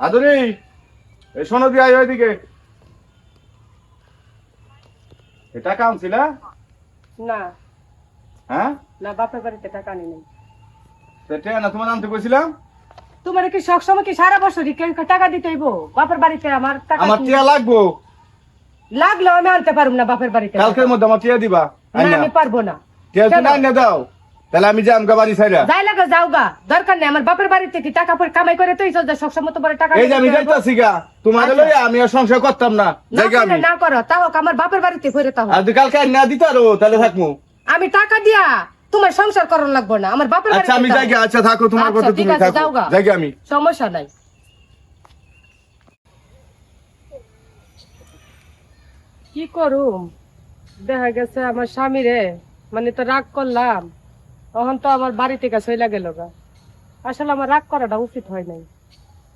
আদরি এই শোনো দিয়ে আয় ওইদিকে। এ টাকা আনছিল না হ্যাঁ? না, বাপের বাড়িতে টাকা আনি নাই। সেটা না তোমার আনতে কইছিলাম। তোমার কি সবসময় কি সারা বছরই টাকা দিতে হইব? বাপের বাড়িতে আমার টাকা আমার টিয়া লাগবো, লাগলো আমি আনতে পারবো না বাপের বাড়িতে। কালকের মধ্যে আমার টিয়া দিবা। না আমি পারবো না। টিয়া তুমি আইনা দাও, তাহলে আমি যাম গা বাড়ি ছাইরা। যাই লাগে যাও গা, দরকার নেই। আমার বাপের বাড়িতে কি টাকা পরে কামাই করে তুই চল, সবসময় তোমার টাকা এই যে আমি যাইতাছি গা, তোমার লইয়া আমি আর সংসার করতাম না। জায়গা আমি না করো, তাও আমার বাপের বাড়িতে ফিরে তাও। আর তুই কালকে আইনা দিতে আরো তাহলে থাকমু। আমি টাকা দিয়া তোমার সংসার করার লাগবো না, আমার বাপের বাড়িতে। আচ্ছা আমি যাই গা। আচ্ছা থাকো, তোমার কথা তুমি থাকো। জায়গা আমি সমস্যা নাই। কি করুম, দেখা গেছে আমার স্বামী রে মানে তো রাগ করলাম, তখন তো আমার বাড়ি থেকে চইলা গেল গা। আসলে আমার রাগ করাটা উচিত হয় নাই।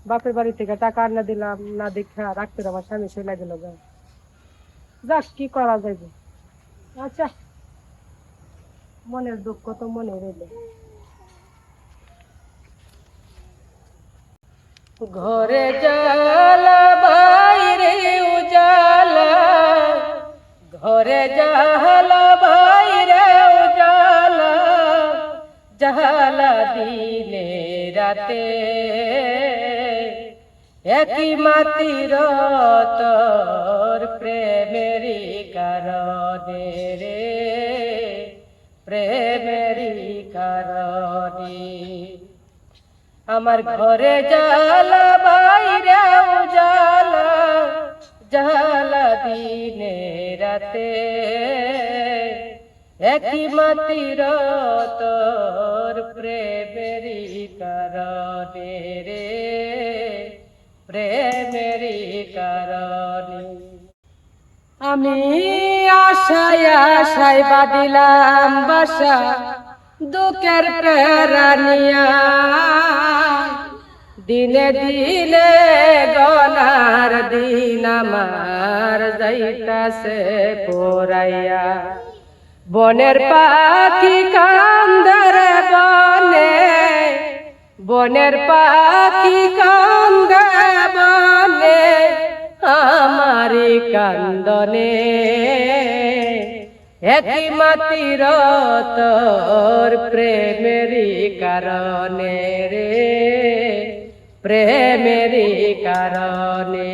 বাপের বাড়ি থেকে টাকা আনা দিলাম না, দেখা রাগ করে আমার স্বামী চইলা গেল গা। যাক, কি করা যাইবে। আচ্ছা, মনের দুঃখ তো মনে রইল। ঘরে জ্বালা বাইরে উজালা, ঘরে জ্বালা বাইরে উজালা, জ্বালা দিনে রাতে একই মাটির তোর প্রেমেরই কারণে রে, প্রেমেরই কারণে আমার ঘরে জ্বালা বাইরে উজালা, জ্বালা দিনে রাতে একই মাটির তোর প্রেমেরই কারণে রে, প্রেমেরই কারণে। আমি আশায় আশায় বাঁধিলাম বাসা দুঃখের প্রেরণিয়া, দিনে দিনে গলার দিন আমার যাইতাছে পোরাইয়া। বনের পাখি কান্দরে বনে, বনের পাখি কান্দে বনে, আমারি কান্দনে একই মাটির তোর প্রেমেরই কারণে রে, প্রেমেরই কারণে।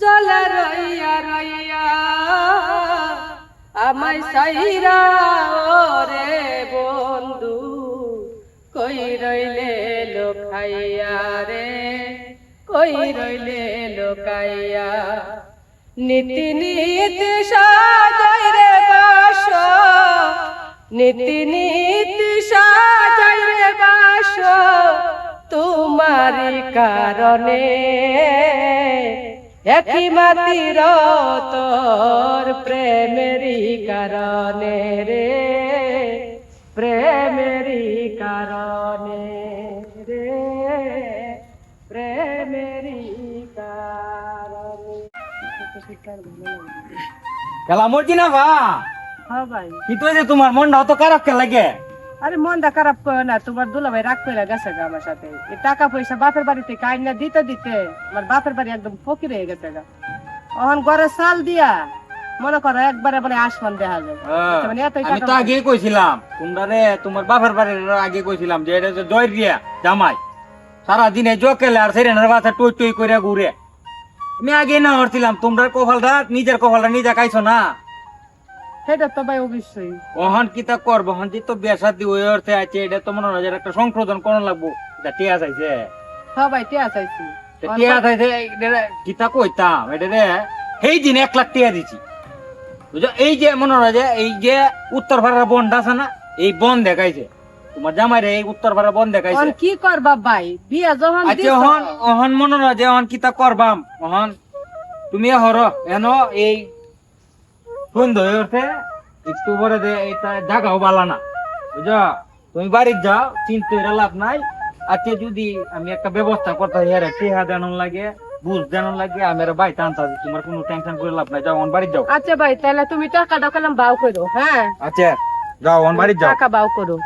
জল রইয়া রইয়া আমায় সাইরা রে বন্ধু, কই রইলে লোকাইয়া রে, কই রইলে লোকাইয়া। নীতি নীতি সাজাই রে বাস, নীতি নীতি সাজাই রে বাস, তোমারি কারণে একই মাটির তোর প্রেমেরই কারণে রে, প্রেমেরই কারণে রে, প্রেমেরই কারণে। খেলা মরছি না ভা। হ্যাঁ ভাই, কি তো তোমার মনটা অত খারাপ কে লাগে? আরে মনটা খারাপ করে না, তোমার দুলাভাই রাগ করে গেছে গা আমার সাথে। এই টাকা পয়সা বাপের বাড়িতে কাইনা দিতে দিতে আমার বাপের বাড়ি একদম ফকির হয়ে গেছে গা। এখন ঘরে চাল দিয়া মনে করো একবারে বলে আসমান দেখা যায়। মানে এতই আমি টাকা তো আগে কইছিলাম তোমরা রে, তোমার বাপের বাড়ির আগে কইছিলাম যে এটা জয় দিয়া জামাই সারাদিনে জকেলে আর সেরেনের বাচ্চা টই টই করে ঘুরে। আমি আগে না হরছিলাম, তোমরা কপালটা নিজের কপালটা নিজে খাইছো না। সেটা তো ভাই অবশ্যই। ওহন কি তা করবো, হন তো বেসাদি ওই অর্থে আছে, এটা তো মনে হয় একটা সংশোধন করার লাগবো। এটা টিয়া চাইছে, হ্যাঁ ভাই টিয়া চাইছি। টিয়া চাইছে কিতা কইতাম এটা রে, সেই দিন 1 লাখ টিয়া দিছি বুঝছো। এই যে মনে হয় যে এই যে উত্তর ভাড়ার বন আছে না, এই বন দেখাইছে তোমার জামাই রে, এই উত্তর ভাড়ার বন দেখাইছে। কি করবা ভাই, বিয়া যখন আচ্ছা ওহন ওহন মনে হয় যে ওহন কিতা করবাম, ওহন তুমি হর এন এই সন্ধ্যা হয়ে ওঠে একটু পরে দে, এটা জাগাও বালা না বুঝছো। তুমি বাড়ির যাও, চিন্তা লাভ নাই। আজকে যদি আমি একটা ব্যবস্থা করতে হেরে টেহা দেন লাগে, বুঝ দেন লাগে, আমি বাড়িতে আনতে তোমার কোনো টেনশন করে লাভ নাই। যাও অন বাড়ি যাও। আচ্ছা ভাই, তাহলে তুমি টাকাটা কালাম বাও করো। হ্যাঁ আচ্ছা যাও অন বাড়ি যাও, টাকা বাও করো।